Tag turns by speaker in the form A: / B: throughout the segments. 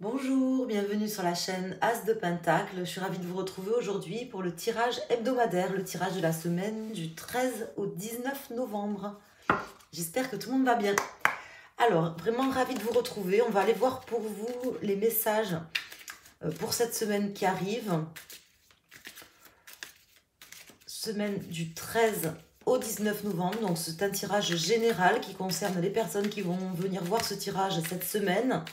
A: Bonjour, bienvenue sur la chaîne As de Pentacle. Je suis ravie de vous retrouver aujourd'hui pour le tirage hebdomadaire, le tirage de la semaine du 13 au 19 novembre. J'espère que tout le monde va bien. Alors, vraiment ravie de vous retrouver. On va aller voir pour vous les messages pour cette semaine qui arrive. Semaine du 13 au 19 novembre. Donc, c'est un tirage général qui concerne les personnes qui vont venir voir ce tirage cette semaine.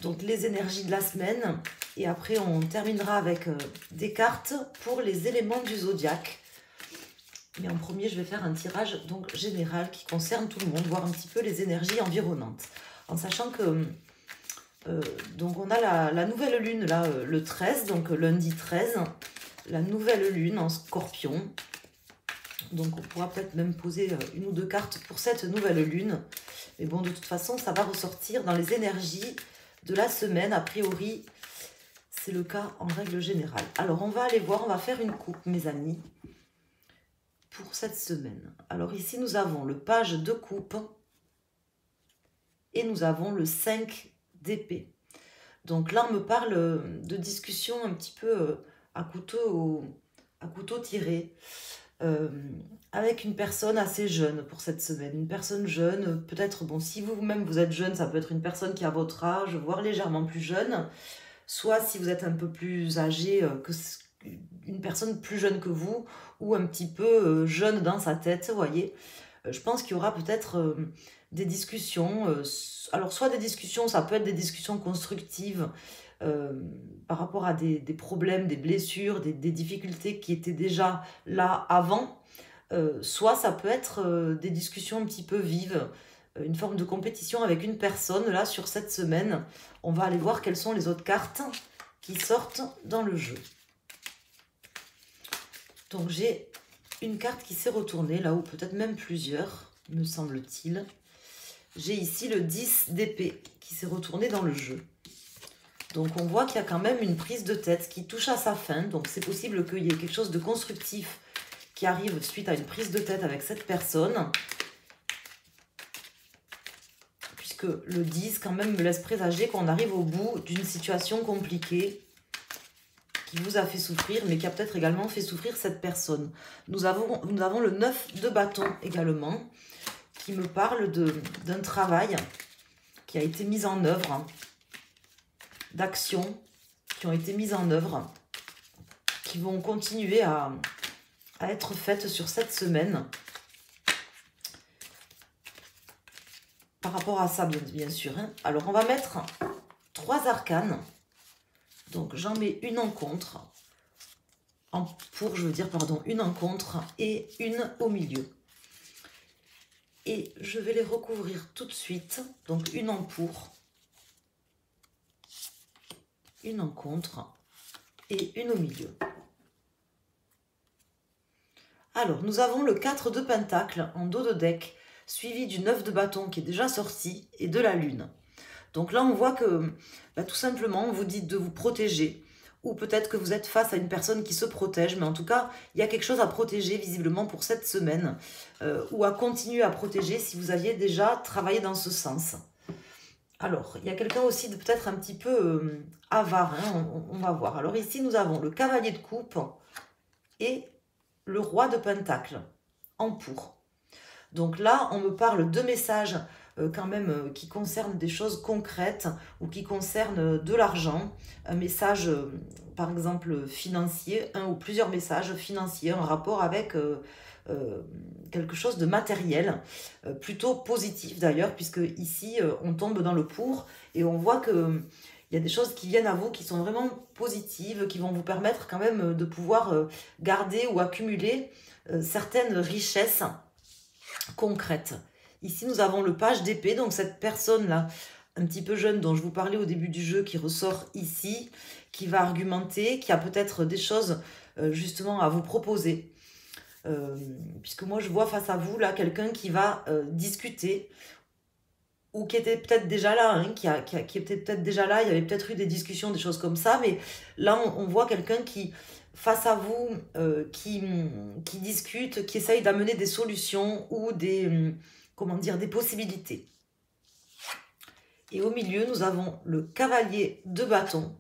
A: Donc les énergies de la semaine, et après on terminera avec des cartes pour les éléments du zodiaque. Mais en premier, je vais faire un tirage donc général qui concerne tout le monde, voir un petit peu les énergies environnantes. En sachant que donc on a la nouvelle lune là, le 13, donc lundi 13, la nouvelle lune en Scorpion. Donc on pourra peut-être même poser une ou deux cartes pour cette nouvelle lune. Mais bon, de toute façon, ça va ressortir dans les énergies de la semaine, a priori, c'est le cas en règle générale. Alors, on va aller voir, on va faire une coupe, mes amis, pour cette semaine. Alors, ici, nous avons le page de coupe et nous avons le 5 d'épée. Donc là, on me parle de discussion un petit peu à couteau tiré. Avec une personne assez jeune pour cette semaine. Une personne jeune, peut-être, bon, si vous-même vous êtes jeune, ça peut être une personne qui a votre âge, voire légèrement plus jeune. Soit si vous êtes un peu plus âgé que une personne plus jeune que vous, ou un petit peu jeune dans sa tête, vous voyez. Je pense qu'il y aura peut-être des discussions. Alors, soit des discussions, ça peut être des discussions constructives, par rapport à des problèmes, des blessures, des difficultés qui étaient déjà là avant, soit ça peut être des discussions un petit peu vives, une forme de compétition avec une personne. Là, sur cette semaine, on va aller voir quelles sont les autres cartes qui sortent dans le jeu. Donc j'ai une carte qui s'est retournée, là, ou peut-être même plusieurs, me semble-t-il. J'ai ici le 10 d'épée qui s'est retourné dans le jeu. Donc on voit qu'il y a quand même une prise de tête qui touche à sa fin. Donc c'est possible qu'il y ait quelque chose de constructif qui arrive suite à une prise de tête avec cette personne. Puisque le 10 quand même me laisse présager qu'on arrive au bout d'une situation compliquée qui vous a fait souffrir, mais qui a peut-être également fait souffrir cette personne. Nous avons le 9 de bâton également, qui me parle d'un travail qui a été mis en œuvre, d'actions qui ont été mises en œuvre, qui vont continuer à être faites sur cette semaine. Par rapport à ça, bien sûr. Hein. Alors, on va mettre 3 arcanes. Donc, j'en mets une en contre. Une en contre et une au milieu. Et je vais les recouvrir tout de suite. Donc, une en pour, une en contre et une au milieu. Alors, nous avons le 4 de pentacle en dos de deck, suivi du 9 de bâton qui est déjà sorti et de la lune. Donc là, on voit que tout simplement, on vous dit de vous protéger. Ou peut-être que vous êtes face à une personne qui se protège. Mais en tout cas, il y a quelque chose à protéger visiblement pour cette semaine. Ou à continuer à protéger si vous aviez déjà travaillé dans ce sens. Alors, il y a quelqu'un aussi de peut-être un petit peu avare. Hein, on va voir. Alors ici, nous avons le cavalier de coupe et le roi de pentacle en pour. Donc là, on me parle de messages quand même qui concernent des choses concrètes ou qui concernent de l'argent. Un message, par exemple, financier, un ou plusieurs messages financiers en rapport avec quelque chose de matériel, plutôt positif d'ailleurs, puisque ici, on tombe dans le pour et on voit que il y a des choses qui viennent à vous qui sont vraiment positives, qui vont vous permettre quand même de pouvoir garder ou accumuler certaines richesses concrètes. Ici, nous avons le page d'épée, donc cette personne-là, un petit peu jeune dont je vous parlais au début du jeu, qui ressort ici, qui va argumenter, qui a peut-être des choses justement à vous proposer. Puisque moi, je vois face à vous, là, quelqu'un qui va discuter, ou qui était peut-être déjà là, hein, qui était peut-être déjà là, il y avait peut-être eu des discussions, des choses comme ça, mais là, on voit quelqu'un qui, face à vous, qui discute, qui essaye d'amener des solutions ou des, comment dire, des possibilités. Et au milieu, nous avons le cavalier de bâton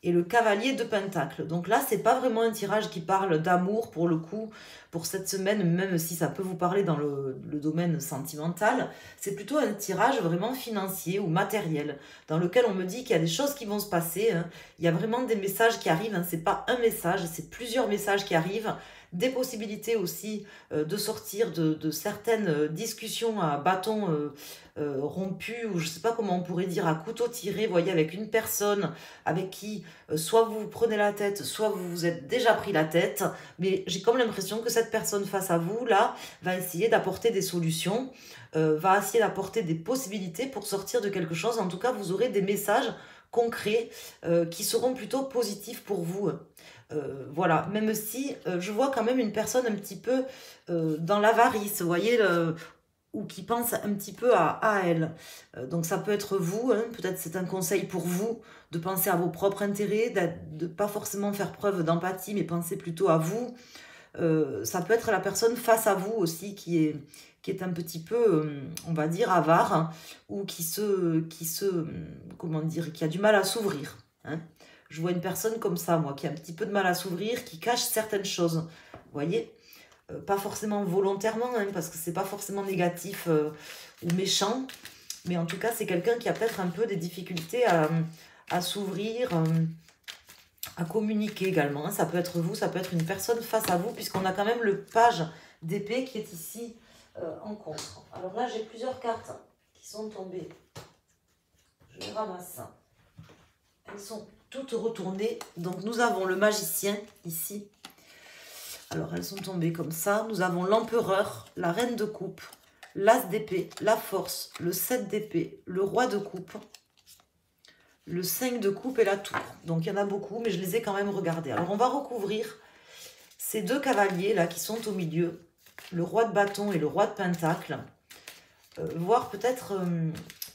A: et le cavalier de pentacle. Donc là, c'est pas vraiment un tirage qui parle d'amour pour le coup, pour cette semaine, même si ça peut vous parler dans le domaine sentimental. C'est plutôt un tirage vraiment financier ou matériel, dans lequel on me dit qu'il y a des choses qui vont se passer. Hein. Il y a vraiment des messages qui arrivent, hein. C'est pas un message, c'est plusieurs messages qui arrivent. Des possibilités aussi de sortir de certaines discussions à bâton rompu, ou je sais pas comment on pourrait dire, à couteau tiré, vous voyez, avec une personne avec qui soit vous vous prenez la tête, soit vous vous êtes déjà pris la tête, mais j'ai comme l'impression que cette personne face à vous, là, va essayer d'apporter des solutions, va essayer d'apporter des possibilités pour sortir de quelque chose. En tout cas, vous aurez des messages concrets qui seront plutôt positifs pour vous. Voilà, même si je vois quand même une personne un petit peu dans l'avarice, vous voyez, ou qui pense un petit peu à elle. Donc ça peut être vous, hein, peut-être c'est un conseil pour vous, de penser à vos propres intérêts, de ne pas forcément faire preuve d'empathie, mais penser plutôt à vous. Ça peut être la personne face à vous aussi qui est un petit peu, on va dire, avare, hein, ou comment dire, qui a du mal à s'ouvrir. Hein. Je vois une personne comme ça, moi, qui a un petit peu de mal à s'ouvrir, qui cache certaines choses. Vous voyez, pas forcément volontairement, hein, parce que c'est pas forcément négatif ou méchant, mais en tout cas, c'est quelqu'un qui a peut-être un peu des difficultés à s'ouvrir, à communiquer également. Hein. Ça peut être vous, ça peut être une personne face à vous, puisqu'on a quand même le page d'épée qui est ici en contre. Alors là, j'ai plusieurs cartes qui sont tombées. Je les ramasse. Elles sont toutes retournées. Donc nous avons le magicien ici. Alors elles sont tombées comme ça. Nous avons l'empereur, la reine de coupe, l'as d'épée, la force, le 7 d'épée, le roi de coupe, le 5 de coupe et la tour. Donc il y en a beaucoup, mais je les ai quand même regardés. Alors on va recouvrir ces deux cavaliers là qui sont au milieu, le roi de bâton et le roi de pentacle. Voir peut-être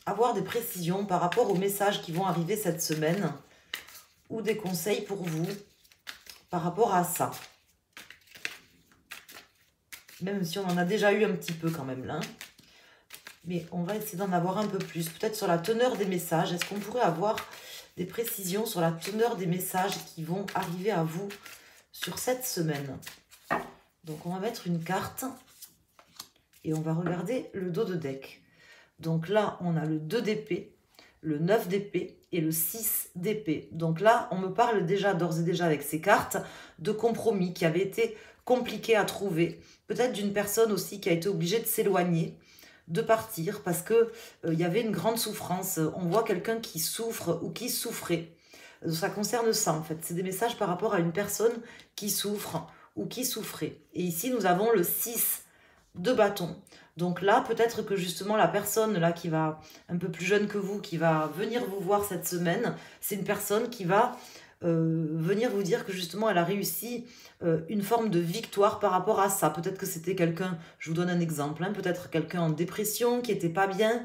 A: avoir des précisions par rapport aux messages qui vont arriver cette semaine, ou des conseils pour vous par rapport à ça. Même si on en a déjà eu un petit peu quand même là. Mais on va essayer d'en avoir un peu plus. Peut-être sur la teneur des messages. Est-ce qu'on pourrait avoir des précisions sur la teneur des messages qui vont arriver à vous sur cette semaine? Donc on va mettre une carte et on va regarder le dos de deck. Donc là, on a le 2 d'épée, le 9 d'épée et le 6 d'épée. Donc là, on me parle déjà, d'ores et déjà avec ces cartes, de compromis qui avaient été compliqués à trouver. Peut-être d'une personne aussi qui a été obligée de s'éloigner, de partir, parce que il y avait une grande souffrance. On voit quelqu'un qui souffre ou qui souffrait. Ça concerne ça, en fait. C'est des messages par rapport à une personne qui souffre ou qui souffrait. Et ici, nous avons le 6 de bâton. Donc là, peut-être que justement la personne là qui va, un peu plus jeune que vous, qui va venir vous voir cette semaine, c'est une personne qui va venir vous dire que justement elle a réussi une forme de victoire par rapport à ça. Peut-être que c'était quelqu'un, je vous donne un exemple, hein, peut-être quelqu'un en dépression, qui était pas bien,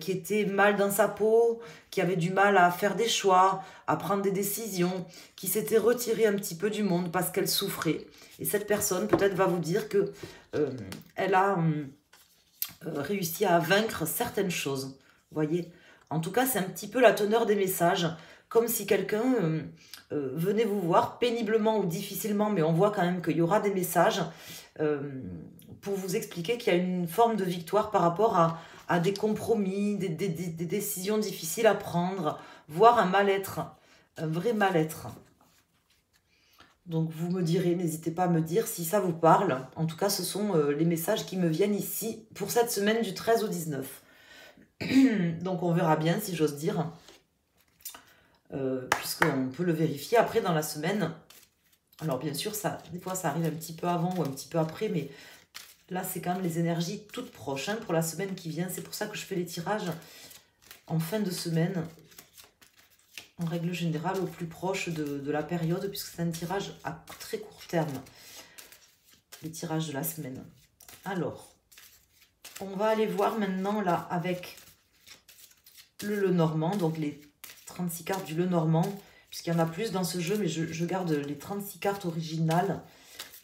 A: qui était mal dans sa peau, qui avait du mal à faire des choix, à prendre des décisions, qui s'était retirée un petit peu du monde parce qu'elle souffrait. Et cette personne peut-être va vous dire que elle a réussi à vaincre certaines choses. Vous voyez, en tout cas, c'est un petit peu la teneur des messages, comme si quelqu'un venait vous voir péniblement ou difficilement, mais on voit quand même qu'il y aura des messages pour vous expliquer qu'il y a une forme de victoire par rapport à des compromis, des décisions difficiles à prendre, voire un mal-être, un vrai mal-être. Donc vous me direz, n'hésitez pas à me dire si ça vous parle. En tout cas, ce sont les messages qui me viennent ici pour cette semaine du 13 au 19. Donc on verra bien, si j'ose dire, puisqu'on peut le vérifier après dans la semaine. Alors bien sûr, ça, des fois ça arrive un petit peu avant ou un petit peu après, mais là c'est quand même les énergies toutes proches hein, pour la semaine qui vient. C'est pour ça que je fais les tirages en fin de semaine, en règle générale, au plus proche de la période, puisque c'est un tirage à très court terme, les tirages de la semaine. Alors, on va aller voir maintenant, là, avec le Lenormand, donc les 36 cartes du Lenormand, puisqu'il y en a plus dans ce jeu, mais je garde les 36 cartes originales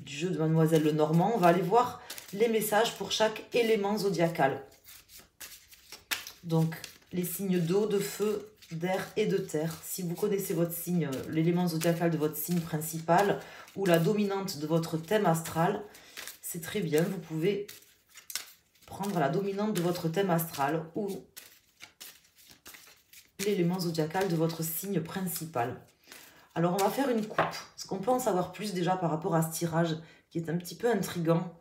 A: du jeu de Mademoiselle Lenormand. On va aller voir les messages pour chaque élément zodiacal. Donc, les signes d'eau, de feu, d'air et de terre. Si vous connaissez votre signe, l'élément zodiacal de votre signe principal ou la dominante de votre thème astral, c'est très bien. Vous pouvez prendre la dominante de votre thème astral ou l'élément zodiacal de votre signe principal. Alors, on va faire une coupe, parce qu'on peut en savoir plus déjà par rapport à ce tirage qui est un petit peu intriguant.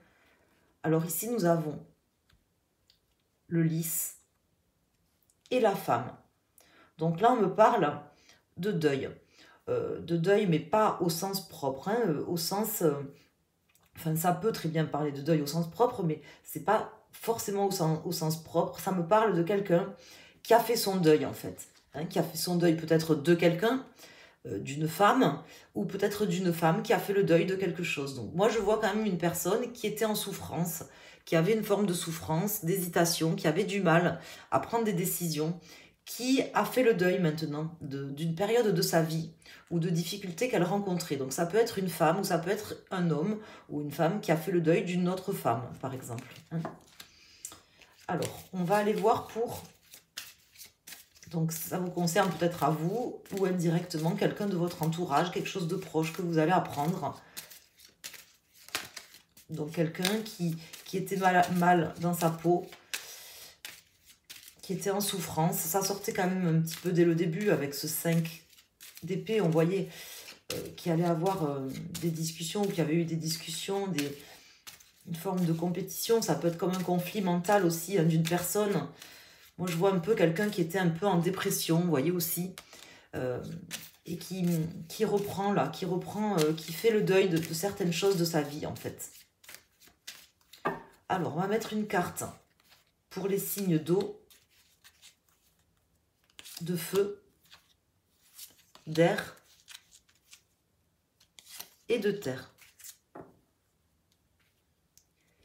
A: Alors ici, nous avons le lys et la femme. Donc là, on me parle de deuil, mais pas au sens propre, hein, au sens... enfin, ça peut très bien parler de deuil au sens propre, mais c'est pas forcément au sens propre. Ça me parle de quelqu'un qui a fait son deuil, en fait. Hein, qui a fait son deuil peut-être de quelqu'un, d'une femme, ou peut-être d'une femme qui a fait le deuil de quelque chose. Donc moi, je vois quand même une personne qui était en souffrance, qui avait une forme de souffrance, d'hésitation, qui avait du mal à prendre des décisions, qui a fait le deuil maintenant d'une période de sa vie ou de difficultés qu'elle rencontrait. Donc ça peut être une femme ou ça peut être un homme ou une femme qui a fait le deuil d'une autre femme, par exemple. Alors, on va aller voir pour... Donc ça vous concerne peut-être à vous ou indirectement quelqu'un de votre entourage, quelque chose de proche que vous allez apprendre. Donc quelqu'un qui était mal dans sa peau, qui était en souffrance. Ça sortait quand même un petit peu dès le début avec ce 5 d'épée. On voyait qu'il allait avoir des discussions ou qu'il y avait eu des discussions, une forme de compétition. Ça peut être comme un conflit mental aussi hein, d'une personne. Moi, je vois un peu quelqu'un qui était un peu en dépression, vous voyez aussi, et qui reprend là, qui fait le deuil de certaines choses de sa vie en fait. Alors, on va mettre une carte pour les signes d'eau, de feu, d'air et de terre.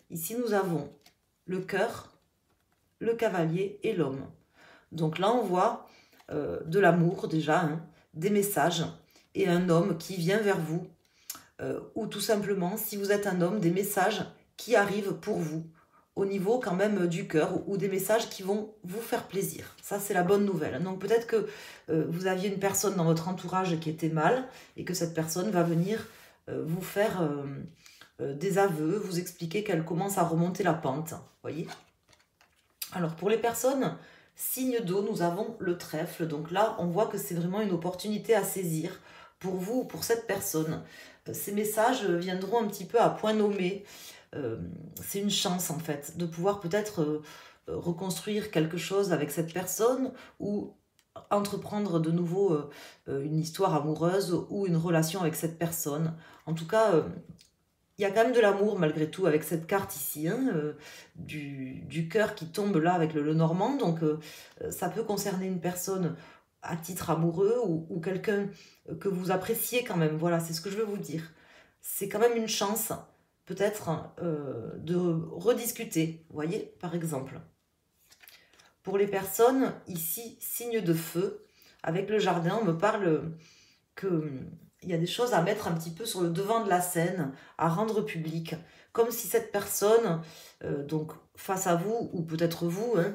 A: Ici, nous avons le cœur, le cavalier et l'homme. Donc là, on voit de l'amour déjà, hein, des messages et un homme qui vient vers vous. Ou tout simplement, si vous êtes un homme, des messages qui arrivent pour vous au niveau quand même du cœur ou des messages qui vont vous faire plaisir. Ça, c'est la bonne nouvelle. Donc peut-être que vous aviez une personne dans votre entourage qui était mal et que cette personne va venir vous faire des aveux, vous expliquer qu'elle commence à remonter la pente. Voyez ? Alors pour les personnes, signe d'eau, nous avons le trèfle. Donc là, on voit que c'est vraiment une opportunité à saisir pour vous ou pour cette personne. Ces messages viendront un petit peu à point nommé. C'est une chance en fait de pouvoir peut-être reconstruire quelque chose avec cette personne ou entreprendre de nouveau une histoire amoureuse ou une relation avec cette personne. En tout cas, il y a quand même de l'amour malgré tout avec cette carte ici, hein, du cœur qui tombe là avec le Lenormand. Donc ça peut concerner une personne à titre amoureux ou quelqu'un que vous appréciez quand même. Voilà, c'est ce que je veux vous dire. C'est quand même une chance peut-être de rediscuter, vous voyez, par exemple. Pour les personnes, ici, signe de feu, avec le jardin, on me parle qu'il y a des choses à mettre un petit peu sur le devant de la scène, à rendre public, comme si cette personne, donc face à vous, ou peut-être vous, hein,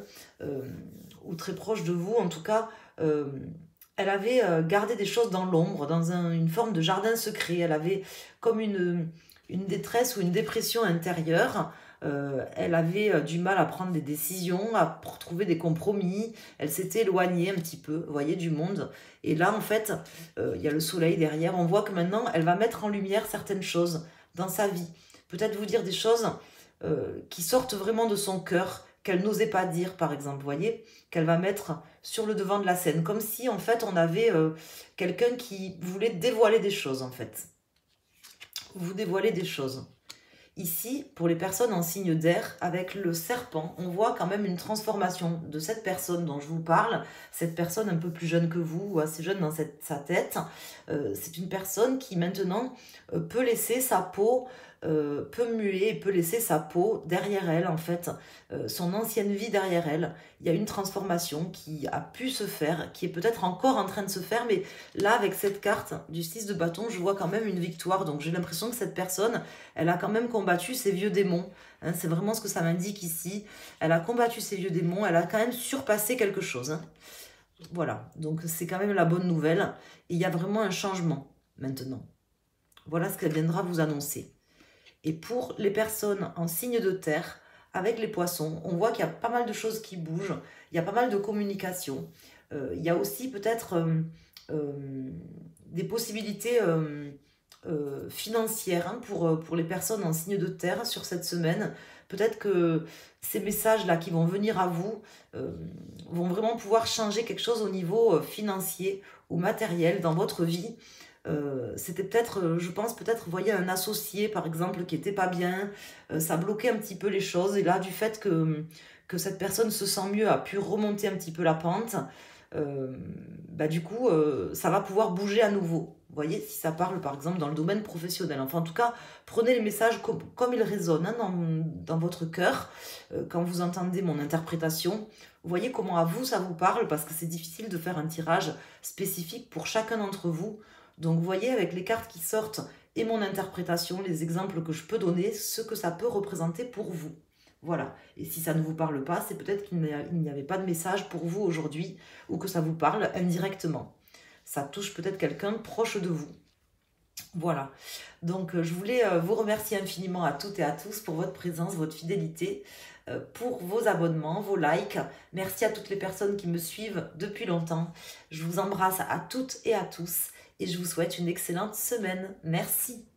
A: ou très proche de vous, en tout cas, elle avait gardé des choses dans l'ombre, dans une forme de jardin secret. Elle avait comme une détresse ou une dépression intérieure. Elle avait du mal à prendre des décisions, à trouver des compromis. Elle s'était éloignée un petit peu, vous voyez, du monde. Et là, en fait, il y a le soleil derrière. On voit que maintenant, elle va mettre en lumière certaines choses dans sa vie. Peut-être vous dire des choses qui sortent vraiment de son cœur, qu'elle n'osait pas dire, par exemple, vous voyez, qu'elle va mettre sur le devant de la scène. Comme si, en fait, on avait quelqu'un qui voulait dévoiler des choses, en fait. Vous dévoiler des choses. Ici, pour les personnes en signe d'air, avec le serpent, on voit quand même une transformation de cette personne dont je vous parle, cette personne un peu plus jeune que vous, ou assez jeune dans sa tête. C'est une personne qui maintenant peut laisser sa peau peut muer et peut laisser sa peau derrière elle, en fait, son ancienne vie derrière elle. Il y a une transformation qui a pu se faire, qui est peut-être encore en train de se faire, mais là, avec cette carte du 6 de bâton, je vois quand même une victoire. Donc j'ai l'impression que cette personne, elle a quand même combattu ses vieux démons. Hein, c'est vraiment ce que ça m'indique ici. Elle a combattu ses vieux démons, elle a quand même surpassé quelque chose. Hein. Voilà, donc c'est quand même la bonne nouvelle. Et il y a vraiment un changement maintenant. Voilà ce qu'elle viendra vous annoncer. Et pour les personnes en signe de terre, avec les poissons, on voit qu'il y a pas mal de choses qui bougent, il y a pas mal de communication. Il y a aussi peut-être des possibilités financières hein, pour les personnes en signe de terre sur cette semaine. Peut-être que ces messages-là qui vont venir à vous vont vraiment pouvoir changer quelque chose au niveau financier ou matériel dans votre vie. C'était peut-être, je pense, peut-être, vous voyez, un associé, par exemple, qui était pas bien, ça bloquait un petit peu les choses, et là, du fait que cette personne se sent mieux, a pu remonter un petit peu la pente, bah, du coup, ça va pouvoir bouger à nouveau. Vous voyez, si ça parle, par exemple, dans le domaine professionnel. Enfin, en tout cas, prenez les messages comme ils résonnent hein, dans votre cœur, quand vous entendez mon interprétation. Vous voyez comment à vous, ça vous parle, parce que c'est difficile de faire un tirage spécifique pour chacun d'entre vous. Donc vous voyez avec les cartes qui sortent et mon interprétation, les exemples que je peux donner, ce que ça peut représenter pour vous. Voilà. Et si ça ne vous parle pas, c'est peut-être qu'il n'y avait pas de message pour vous aujourd'hui ou que ça vous parle indirectement. Ça touche peut-être quelqu'un proche de vous. Voilà. Donc je voulais vous remercier infiniment à toutes et à tous pour votre présence, votre fidélité, pour vos abonnements, vos likes. Merci à toutes les personnes qui me suivent depuis longtemps. Je vous embrasse à toutes et à tous et je vous souhaite une excellente semaine. Merci.